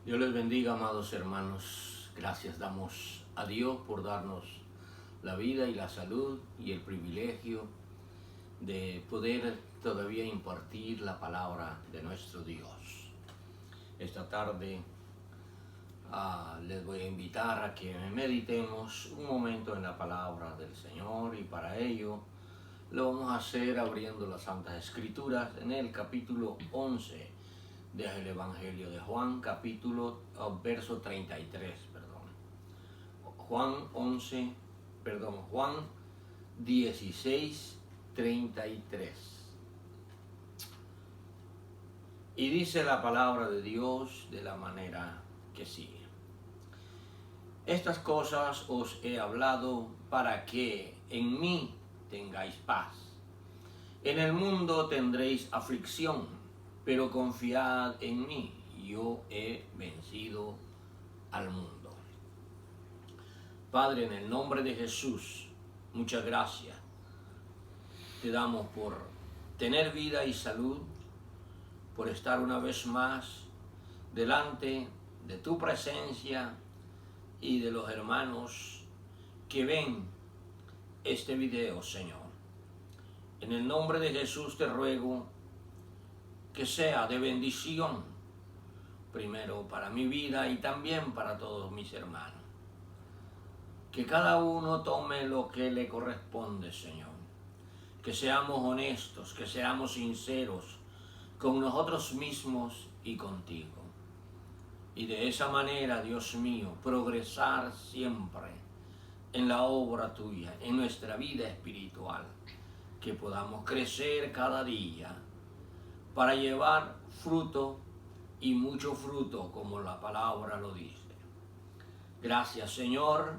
Dios les bendiga, amados hermanos. Gracias damos a Dios por darnos la vida y la salud y el privilegio de poder todavía impartir la palabra de nuestro Dios. Esta tarde les voy a invitar a que meditemos un momento en la palabra del Señor, y para ello lo vamos a hacer abriendo las Santas Escrituras en el capítulo 11 del Evangelio de Juan, verso 33, Juan 16, 33. Y dice la palabra de Dios de la manera que sigue: estas cosas os he hablado para que en mí tengáis paz. En el mundo tendréis aflicción, pero confiad en mí, yo he vencido al mundo. Padre, en el nombre de Jesús, muchas gracias te damos por tener vida y salud, por estar una vez más delante de tu presencia y de los hermanos que ven este video, Señor. En el nombre de Jesús te ruego que sea de bendición, primero para mi vida y también para todos mis hermanos. Que cada uno tome lo que le corresponde, Señor. Que seamos honestos, que seamos sinceros con nosotros mismos y contigo. Y de esa manera, Dios mío, progresar siempre en la obra tuya, en nuestra vida espiritual. Que podamos crecer cada día para llevar fruto, y mucho fruto, como la palabra lo dice. Gracias, Señor,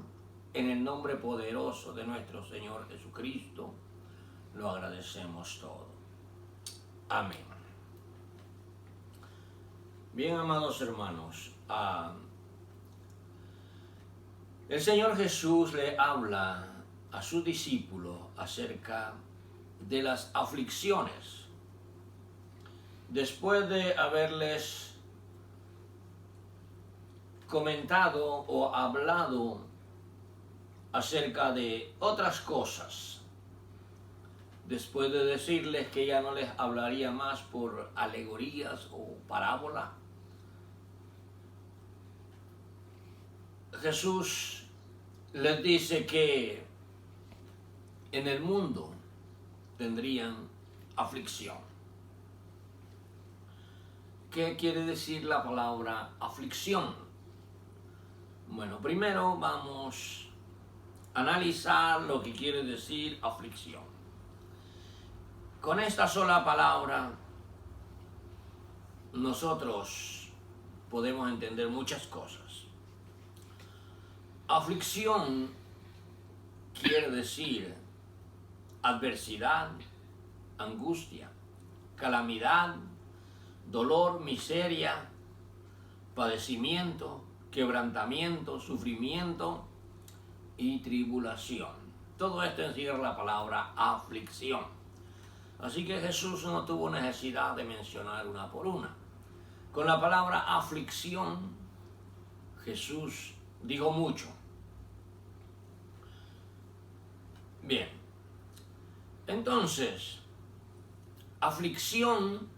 en el nombre poderoso de nuestro Señor Jesucristo, lo agradecemos todo. Amén. Bien, amados hermanos, el Señor Jesús le habla a sus discípulos acerca de las aflicciones. Después de haberles comentado o hablado acerca de otras cosas, después de decirles que ya no les hablaría más por alegorías o parábolas, Jesús les dice que en el mundo tendrían aflicción. ¿Qué quiere decir la palabra aflicción? Bueno, primero vamos a analizar lo que quiere decir aflicción. Con esta sola palabra nosotros podemos entender muchas cosas. Aflicción quiere decir adversidad, angustia, calamidad, dolor, miseria, padecimiento, quebrantamiento, sufrimiento y tribulación. Todo esto encierra la palabra aflicción. Así que Jesús no tuvo necesidad de mencionar una por una. Con la palabra aflicción, Jesús dijo mucho. Bien, entonces, aflicción,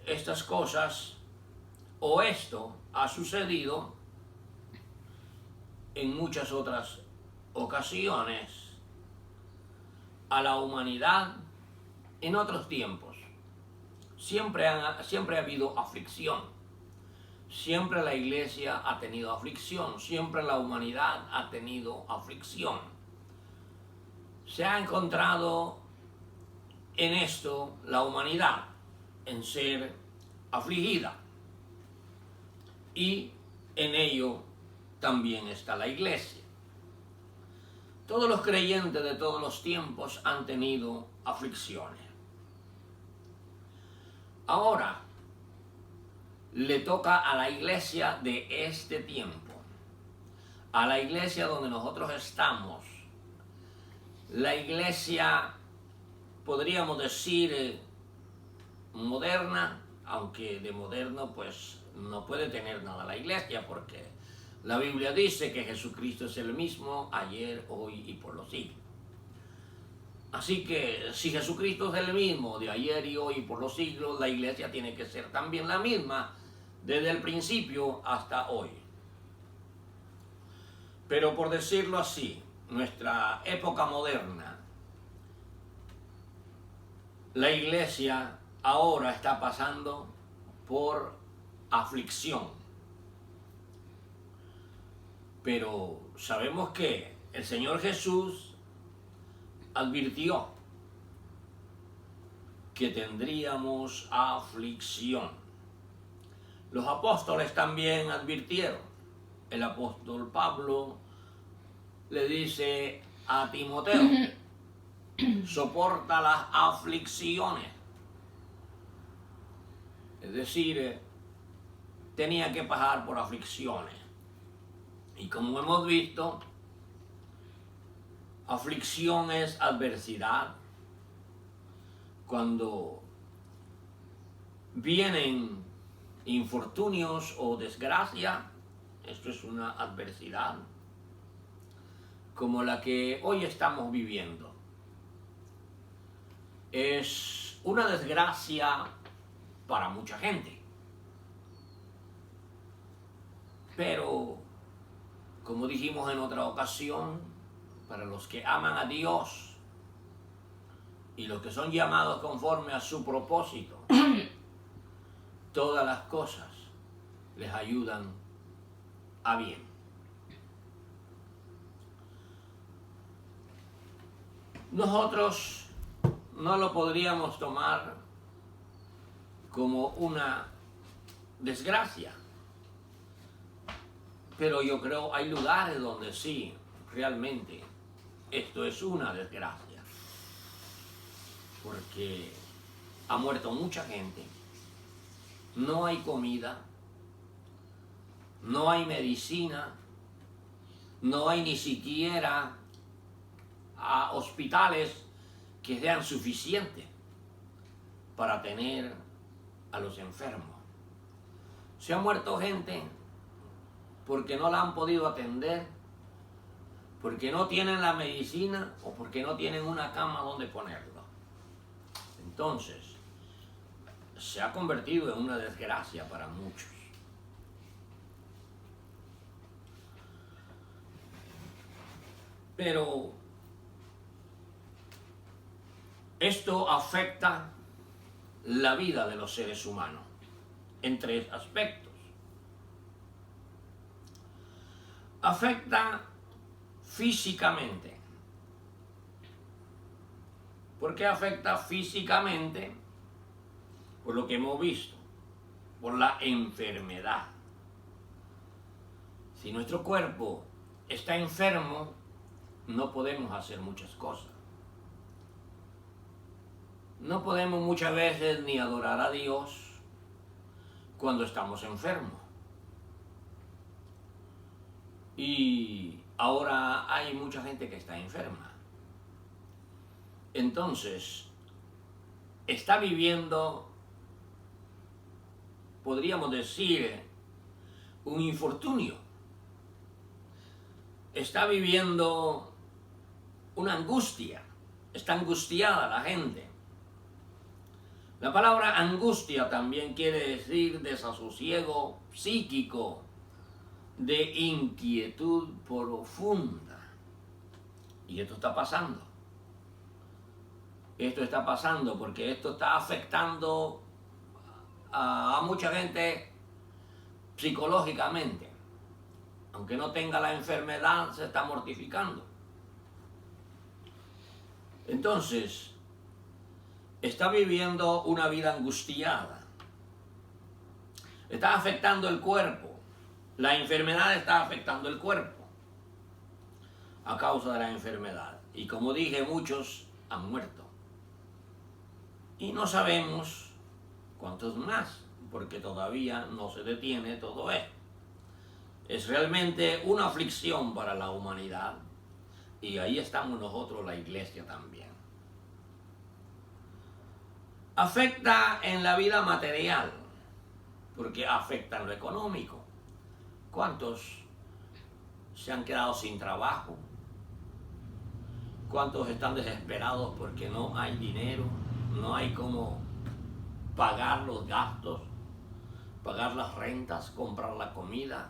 estas cosas o esto ha sucedido en muchas otras ocasiones a la humanidad en otros tiempos. Siempre ha habido aflicción. Siempre la iglesia ha tenido aflicción. Siempre la humanidad ha tenido aflicción. Se ha encontrado en esto la humanidad, en ser afligida, y en ello también está la iglesia. Todos los creyentes de todos los tiempos han tenido aflicciones. Ahora le toca a la iglesia de este tiempo, a la iglesia donde nosotros estamos, la iglesia, podríamos decir, moderna, aunque de moderno pues no puede tener nada la iglesia, porque la Biblia dice que Jesucristo es el mismo ayer, hoy y por los siglos. Así que si Jesucristo es el mismo de ayer y hoy y por los siglos, la iglesia tiene que ser también la misma desde el principio hasta hoy. Pero por decirlo así, nuestra época moderna, la iglesia ahora está pasando por aflicción. Pero sabemos que el Señor Jesús advirtió que tendríamos aflicción. Los apóstoles también advirtieron. El apóstol Pablo le dice a Timoteo, soporta las aflicciones. Es decir, tenía que pasar por aflicciones. Y como hemos visto, aflicción es adversidad. Cuando vienen infortunios o desgracia, esto es una adversidad como la que hoy estamos viviendo. Es una desgracia para mucha gente. Pero, como dijimos en otra ocasión, para los que aman a Dios y los que son llamados conforme a su propósito, todas las cosas les ayudan a bien. Nosotros no lo podríamos tomar como una desgracia, pero yo creo hay lugares donde sí, realmente, esto es una desgracia, porque ha muerto mucha gente, no hay comida, no hay medicina, no hay ni siquiera hospitales que sean suficientes para tener a los enfermos. Se ha muerto gente porque no la han podido atender, porque no tienen la medicina o porque no tienen una cama donde ponerlo. Entonces, se ha convertido en una desgracia para muchos. Pero esto afecta la vida de los seres humanos en tres aspectos. Afecta físicamente. ¿Por qué afecta físicamente? Por lo que hemos visto, por la enfermedad. Si nuestro cuerpo está enfermo, no podemos hacer muchas cosas. No podemos muchas veces ni adorar a Dios cuando estamos enfermos. Y ahora hay mucha gente que está enferma. Entonces, está viviendo, podríamos decir, un infortunio. Está viviendo una angustia. Está angustiada la gente. La palabra angustia también quiere decir desasosiego psíquico, de inquietud profunda. Y esto está pasando. Esto está pasando porque esto está afectando a mucha gente psicológicamente. Aunque no tenga la enfermedad, se está mortificando. Entonces, está viviendo una vida angustiada. Está afectando el cuerpo. La enfermedad está afectando el cuerpo a causa de la enfermedad. Y como dije, muchos han muerto. Y no sabemos cuántos más, porque todavía no se detiene todo esto. Es realmente una aflicción para la humanidad. Y ahí estamos nosotros, la iglesia también. Afecta en la vida material. porque afectan lo económico. ¿Cuántos se han quedado sin trabajo? ¿Cuántos están desesperados porque no hay dinero? No hay cómo pagar los gastos, pagar las rentas, comprar la comida.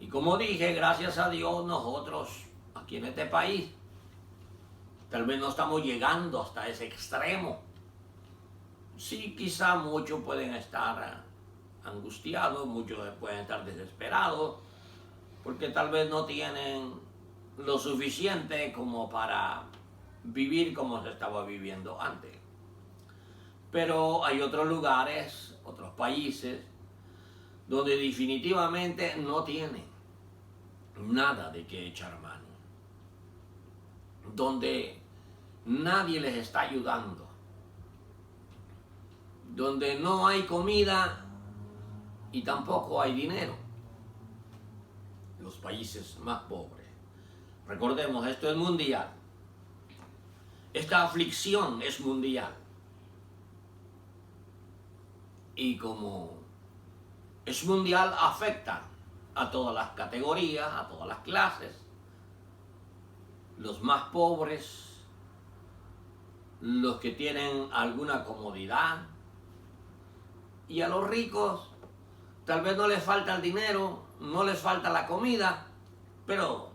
Y como dije, gracias a Dios, nosotros aquí en este país tal vez no estamos llegando hasta ese extremo. Sí, quizá muchos pueden estar angustiados, muchos pueden estar desesperados, porque tal vez no tienen lo suficiente como para vivir como se estaba viviendo antes. Pero hay otros lugares, otros países, donde definitivamente no tienen nada de qué echar mano, donde nadie les está ayudando, donde no hay comida y tampoco hay dinero. Los países más pobres. Recordemos, esto es mundial. Esta aflicción es mundial. Y como es mundial, afecta a todas las categorías, a todas las clases. Los más pobres, los que tienen alguna comodidad, y a los ricos tal vez no les falta el dinero, no les falta la comida, pero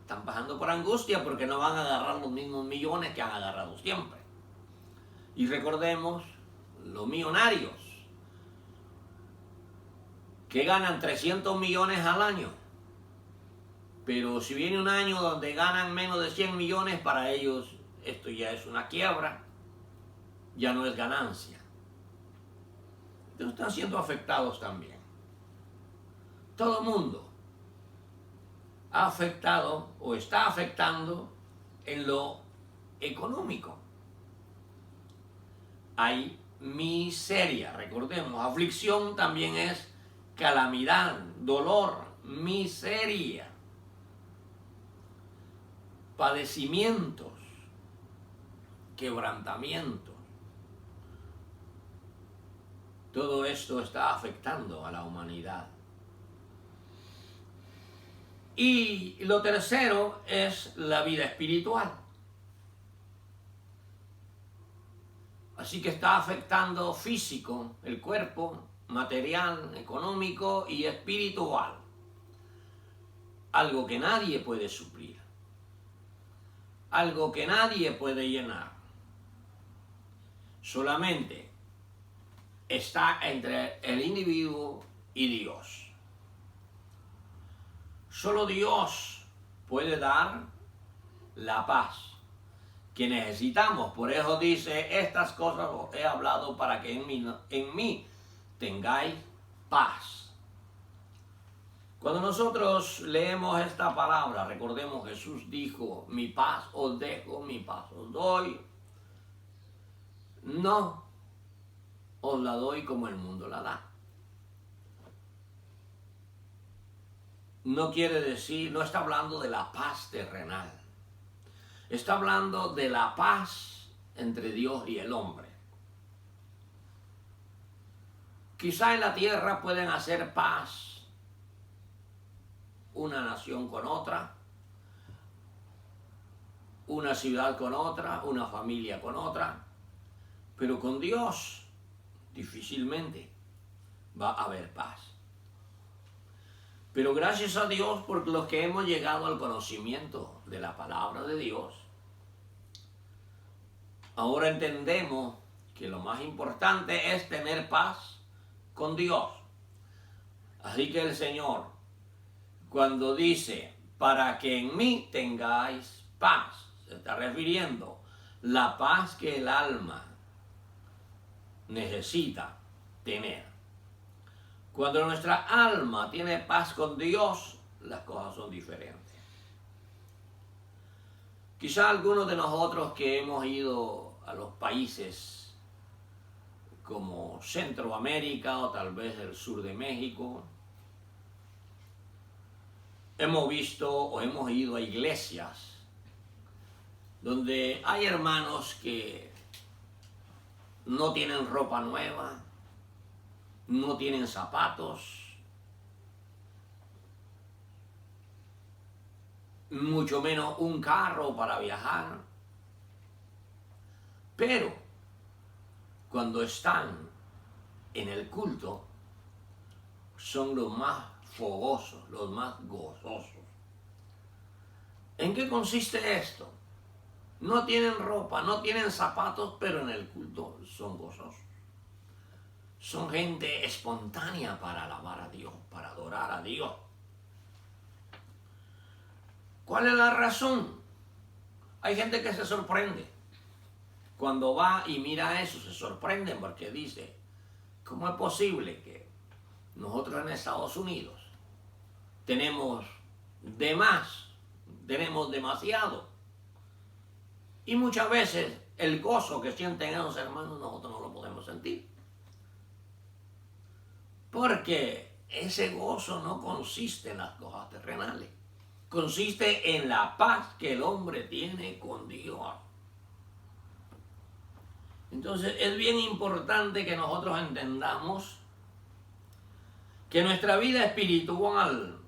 están pasando por angustia porque no van a agarrar los mismos millones que han agarrado siempre. Y recordemos, los millonarios que ganan 300 millones al año, pero si viene un año donde ganan menos de 100 millones, para ellos esto ya es una quiebra, ya no es ganancia. Entonces están siendo afectados también. Todo el mundo ha afectado o está afectando en lo económico. Hay miseria, recordemos, aflicción también es calamidad, dolor, miseria, padecimientos, quebrantamientos. Todo esto está afectando a la humanidad. Y lo tercero es la vida espiritual. Así que está afectando físico, el cuerpo, material, económico y espiritual. Algo que nadie puede suplir. Algo que nadie puede llenar. Solamente está entre el individuo y Dios. Solo Dios puede dar la paz que necesitamos. Por eso dice, estas cosas os he hablado para que en mí tengáis paz. Cuando nosotros leemos esta palabra, recordemos, Jesús dijo, mi paz os dejo, mi paz os doy. No os la doy como el mundo la da. No quiere decir, no está hablando de la paz terrenal. Está hablando de la paz entre Dios y el hombre. Quizá en la tierra pueden hacer paz una nación con otra, una ciudad con otra, una familia con otra, pero con Dios difícilmente va a haber paz. Pero gracias a Dios por los que hemos llegado al conocimiento de la palabra de Dios, ahora entendemos que lo más importante es tener paz con Dios. Así que el Señor, cuando dice, para que en mí tengáis paz, se está refiriendo a la paz que el alma necesita tener. Cuando nuestra alma tiene paz con Dios, las cosas son diferentes. Quizá algunos de nosotros que hemos ido a los países como Centroamérica o tal vez el sur de México, hemos visto o hemos ido a iglesias donde hay hermanos que no tienen ropa nueva, no tienen zapatos, mucho menos un carro para viajar. Pero cuando están en el culto, son los más fogosos, los más gozosos. ¿En qué consiste esto? No tienen ropa, no tienen zapatos, pero en el culto son gozosos. Son gente espontánea para alabar a Dios, para adorar a Dios. ¿Cuál es la razón? Hay gente que se sorprende. Cuando va y mira eso, se sorprenden porque dice, ¿cómo es posible que nosotros en Estados Unidos tenemos de más, tenemos demasiado? Y muchas veces el gozo que sienten esos hermanos nosotros no lo podemos sentir. Porque ese gozo no consiste en las cosas terrenales. Consiste en la paz que el hombre tiene con Dios. Entonces es bien importante que nosotros entendamos que nuestra vida espiritual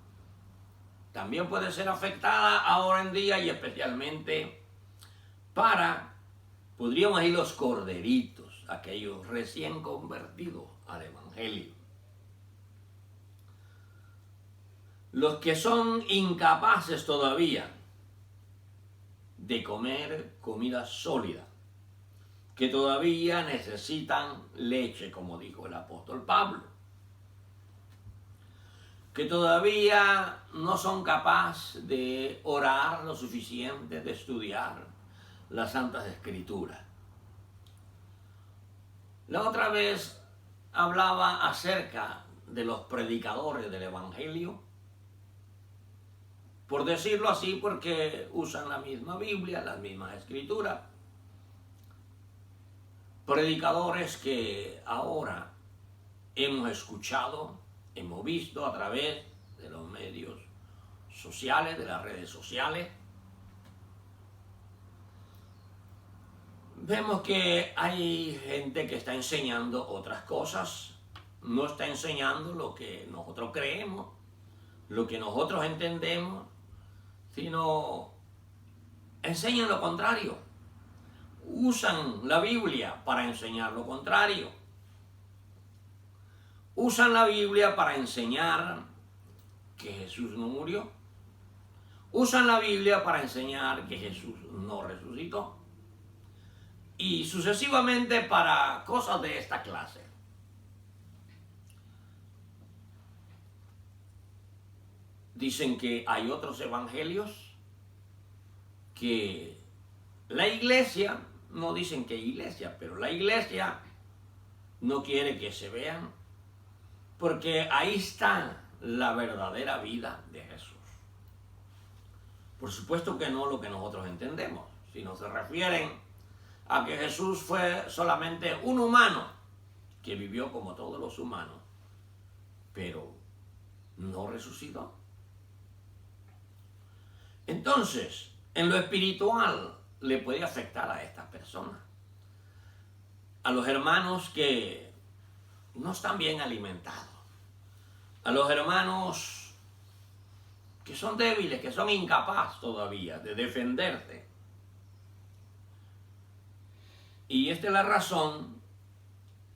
también puede ser afectada ahora en día y especialmente podríamos ir los corderitos, aquellos recién convertidos al Evangelio. Los que son incapaces todavía de comer comida sólida, que todavía necesitan leche, como dijo el apóstol Pablo, que todavía no son capaces de orar lo suficiente, de estudiar las Santas Escrituras. La otra vez hablaba acerca de los predicadores del Evangelio, por decirlo así, porque usan la misma Biblia, las mismas Escrituras. Predicadores que ahora hemos escuchado, hemos visto a través de los medios sociales, de las redes sociales. Vemos que hay gente que está enseñando otras cosas, no está enseñando lo que nosotros creemos, lo que nosotros entendemos, sino enseñan lo contrario. Usan la Biblia para enseñar lo contrario. Usan la Biblia para enseñar que Jesús no murió. Usan la Biblia para enseñar que Jesús no resucitó. Y sucesivamente para cosas de esta clase. Dicen que hay otros evangelios que la iglesia, no dicen que iglesia, pero la iglesia no quiere que se vean, porque ahí está la verdadera vida de Jesús. Por supuesto que no lo que nosotros entendemos, sino se refieren a que Jesús fue solamente un humano que vivió como todos los humanos, pero no resucitó. Entonces, en lo espiritual le puede afectar a estas personas, a los hermanos que no están bien alimentados, a los hermanos que son débiles, que son incapaces todavía de defenderse. Y esta es la razón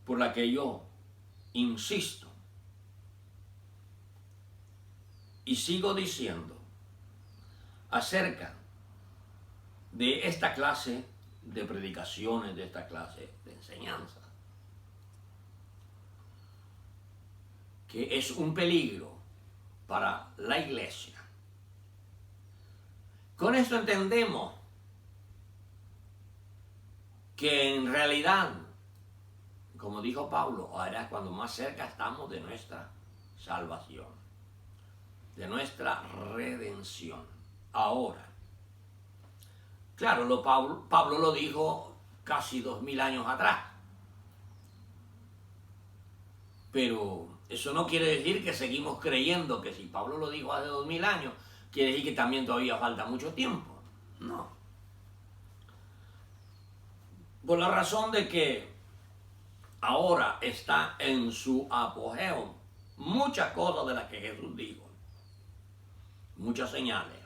por la que yo insisto y sigo diciendo acerca de esta clase de predicaciones, de esta clase de enseñanza, que es un peligro para la iglesia. Con esto entendemos que en realidad, como dijo Pablo, ahora es cuando más cerca estamos de nuestra salvación, de nuestra redención. Ahora, claro, Pablo lo dijo casi 2000 años atrás, pero eso no quiere decir que seguimos creyendo que si Pablo lo dijo hace 2000 años, quiere decir que también todavía falta mucho tiempo. No. Por la razón de que ahora está en su apogeo. Muchas cosas de las que Jesús dijo, muchas señales.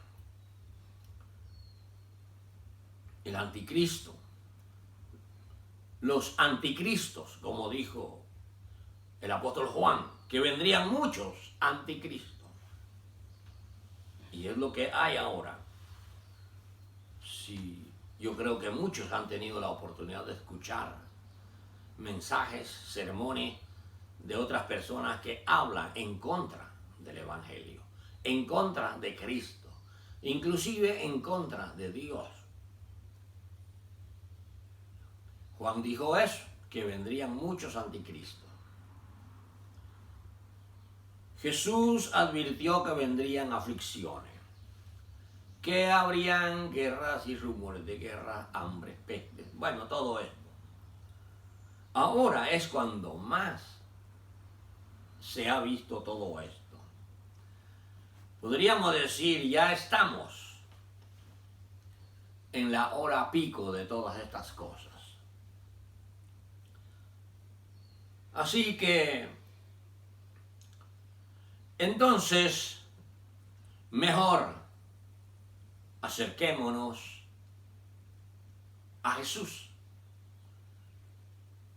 El anticristo, los anticristos, como dijo el apóstol Juan, que vendrían muchos anticristos. Y es lo que hay ahora. Sí, yo creo que muchos han tenido la oportunidad de escuchar mensajes, sermones de otras personas que hablan en contra del Evangelio, en contra de Cristo, inclusive en contra de Dios. Juan dijo eso, que vendrían muchos anticristos. Jesús advirtió que vendrían aflicciones, que habrían guerras y rumores de guerra, hambre, pestes, bueno, todo esto. Ahora es cuando más se ha visto todo esto. Podríamos decir, ya estamos en la hora pico de todas estas cosas. Así que, entonces, mejor acerquémonos a Jesús.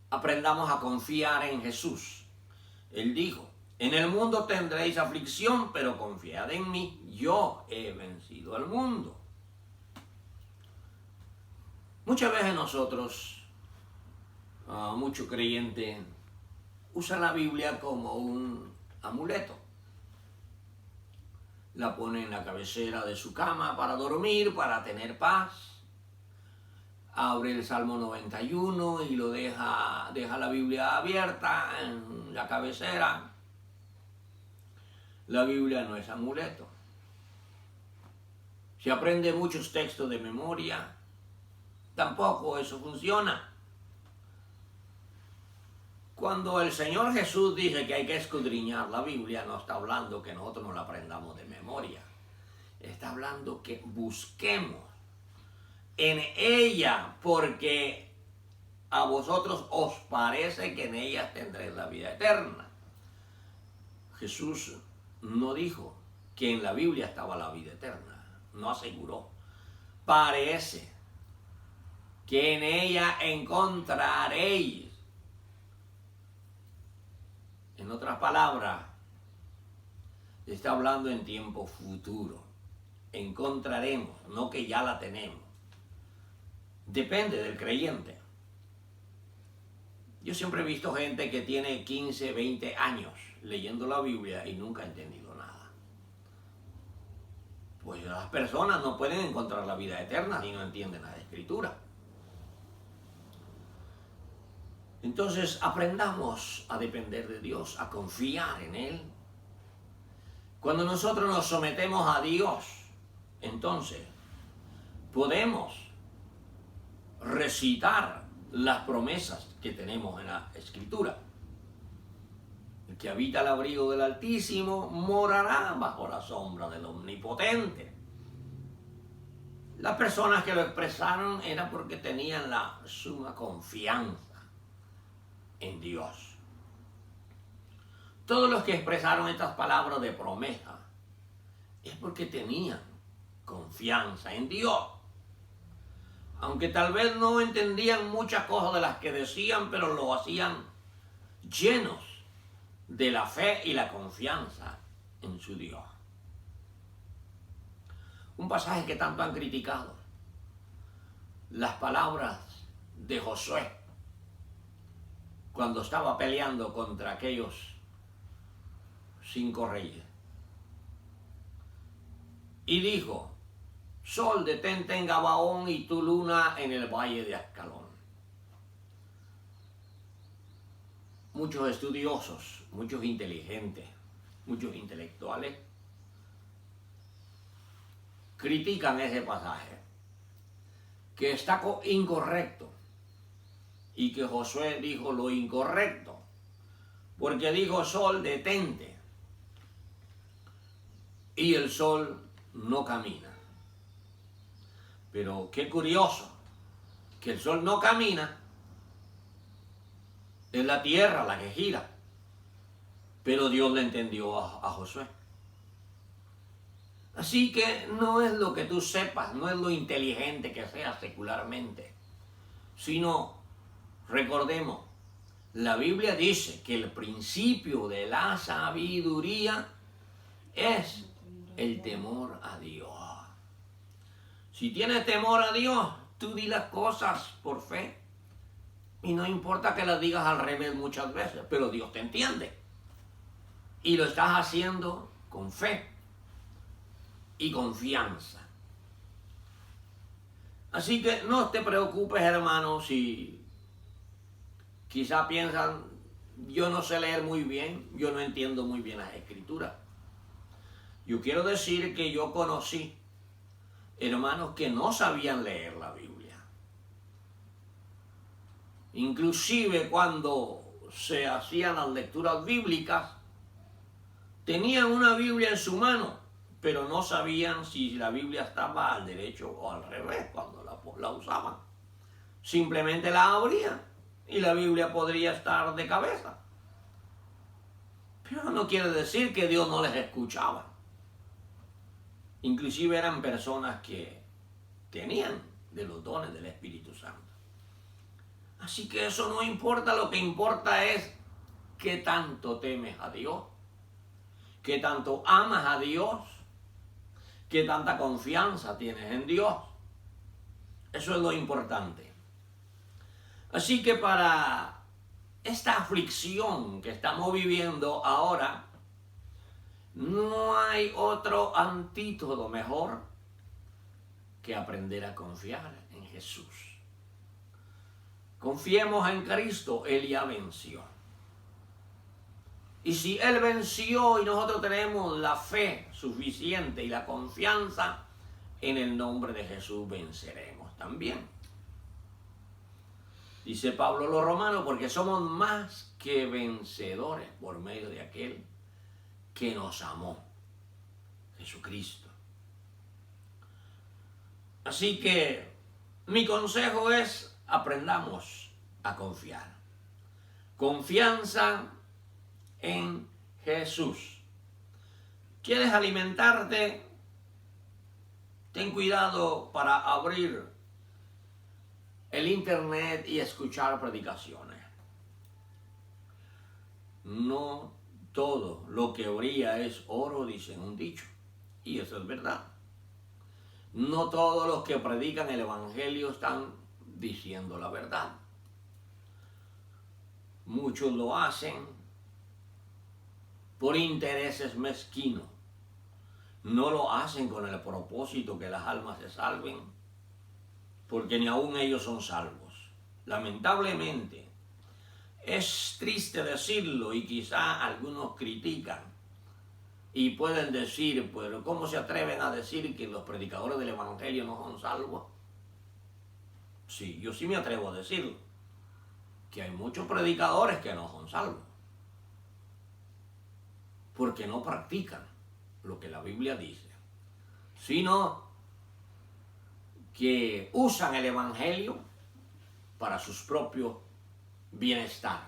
Aprendamos a confiar en Jesús. Él dijo, en el mundo tendréis aflicción, pero confiad en mí, yo he vencido al mundo. Muchas veces nosotros, mucho creyente, usa la Biblia como un amuleto. La pone en la cabecera de su cama para dormir, para tener paz. Abre el Salmo 91 y lo deja la Biblia abierta en la cabecera. La Biblia no es amuleto. Si aprende muchos textos de memoria, tampoco eso funciona. Cuando el Señor Jesús dice que hay que escudriñar la Biblia, no está hablando que nosotros no la aprendamos de memoria. Está hablando que busquemos en ella, porque a vosotros os parece que en ella tendréis la vida eterna. Jesús no dijo que en la Biblia estaba la vida eterna, no aseguró. Parece que en ella encontraréis. En otras palabras, está hablando en tiempo futuro. Encontraremos, no que ya la tenemos. Depende del creyente. Yo siempre he visto gente que tiene 15, 20 años leyendo la Biblia y nunca ha entendido nada. Pues las personas no pueden encontrar la vida eterna si no entienden la Escritura. Entonces aprendamos a depender de Dios, a confiar en Él. Cuando nosotros nos sometemos a Dios, entonces podemos recitar las promesas que tenemos en la Escritura. El que habita al abrigo del Altísimo morará bajo la sombra del Omnipotente. Las personas que lo expresaron era porque tenían la suma confianza en Dios. Todos los que expresaron estas palabras de promesa es porque tenían confianza en Dios. Aunque tal vez no entendían muchas cosas de las que decían, pero lo hacían llenos de la fe y la confianza en su Dios. Un pasaje que tanto han criticado, las palabras de Josué cuando estaba peleando contra aquellos 5 reyes. Y dijo, Sol, detente en Gabaón y tu luna en el valle de Ascalón. Muchos estudiosos, muchos inteligentes, muchos intelectuales critican ese pasaje, que está incorrecto, y que Josué dijo lo incorrecto, porque dijo Sol, detente, y el sol no camina. Pero qué curioso, que el sol no camina, es la tierra la que gira. Pero Dios le entendió a Josué. Así que no es lo que tú sepas, no es lo inteligente que seas secularmente, sino, recordemos, la Biblia dice que el principio de la sabiduría es el temor a Dios. Si tienes temor a Dios, tú di las cosas por fe. Y no importa que las digas al revés muchas veces, pero Dios te entiende. Y lo estás haciendo con fe y confianza. Así que no te preocupes, hermano, si quizá piensan, yo no sé leer muy bien, yo no entiendo muy bien las escrituras. Yo quiero decir que yo conocí hermanos que no sabían leer la Biblia. Inclusive cuando se hacían las lecturas bíblicas, tenían una Biblia en su mano, pero no sabían si la Biblia estaba al derecho o al revés cuando la usaban. Simplemente la abrían y la Biblia podría estar de cabeza. Pero no quiere decir que Dios no les escuchaba. Inclusive eran personas que tenían de los dones del Espíritu Santo. Así que eso no importa, lo que importa es qué tanto temes a Dios, qué tanto amas a Dios, qué tanta confianza tienes en Dios. Eso es lo importante. Así que para esta aflicción que estamos viviendo ahora, no hay otro antídoto mejor que aprender a confiar en Jesús. Confiemos en Cristo, Él ya venció. Y si Él venció y nosotros tenemos la fe suficiente y la confianza, en el nombre de Jesús venceremos también. Dice Pablo a los romanos, porque somos más que vencedores por medio de aquel que nos amó, Jesucristo. Así que mi consejo es, aprendamos a confiar. Confianza en Jesús. ¿Quieres alimentarte? Ten cuidado para abrir el internet y escuchar predicaciones. No todo lo que brilla es oro, dicen un dicho. Y eso es verdad. No todos los que predican el evangelio están diciendo la verdad. Muchos lo hacen por intereses mezquinos. No lo hacen con el propósito que las almas se salven, porque ni aún ellos son salvos. Lamentablemente, es triste decirlo y quizá algunos critican y pueden decir, pero ¿cómo se atreven a decir que los predicadores del evangelio no son salvos? Sí, yo sí me atrevo a decirlo, que hay muchos predicadores que no son salvos, porque no practican lo que la Biblia dice, sino que usan el evangelio para sus propios bienestar,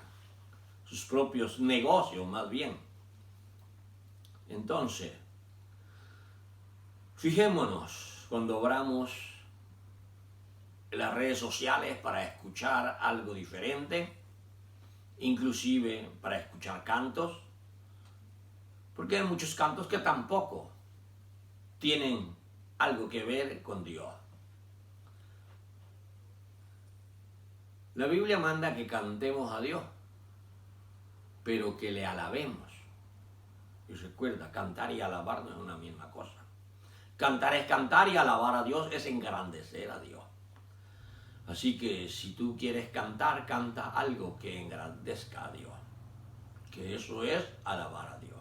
sus propios negocios más bien. Entonces, fijémonos cuando abramos las redes sociales para escuchar algo diferente, inclusive para escuchar cantos, porque hay muchos cantos que tampoco tienen algo que ver con Dios. La Biblia manda que cantemos a Dios, pero que le alabemos. Y recuerda, cantar y alabar no es una misma cosa. Cantar es cantar y alabar a Dios es engrandecer a Dios. Así que si tú quieres cantar, canta algo que engrandezca a Dios. Que eso es alabar a Dios.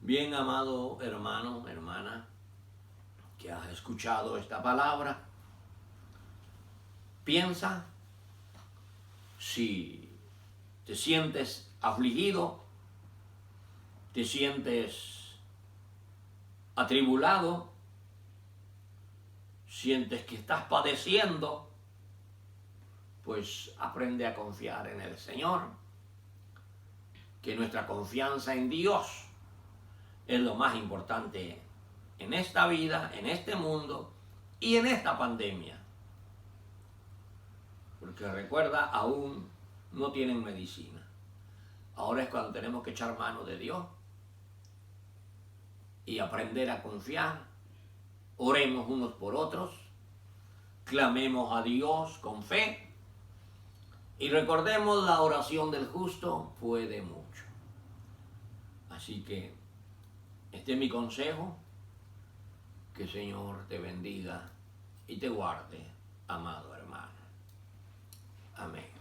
Bien, amado hermano, hermana, que has escuchado esta palabra, piensa si te sientes afligido, te sientes atribulado, sientes que estás padeciendo, pues aprende a confiar en el Señor, que nuestra confianza en Dios es lo más importante en esta vida, en este mundo y en esta pandemia. Porque recuerda, aún no tienen medicina. Ahora es cuando tenemos que echar mano de Dios y aprender a confiar. Oremos unos por otros, clamemos a Dios con fe y recordemos, la oración del justo puede mucho. Así que este es mi consejo. Que el Señor te bendiga y te guarde, amado hermano. Amén.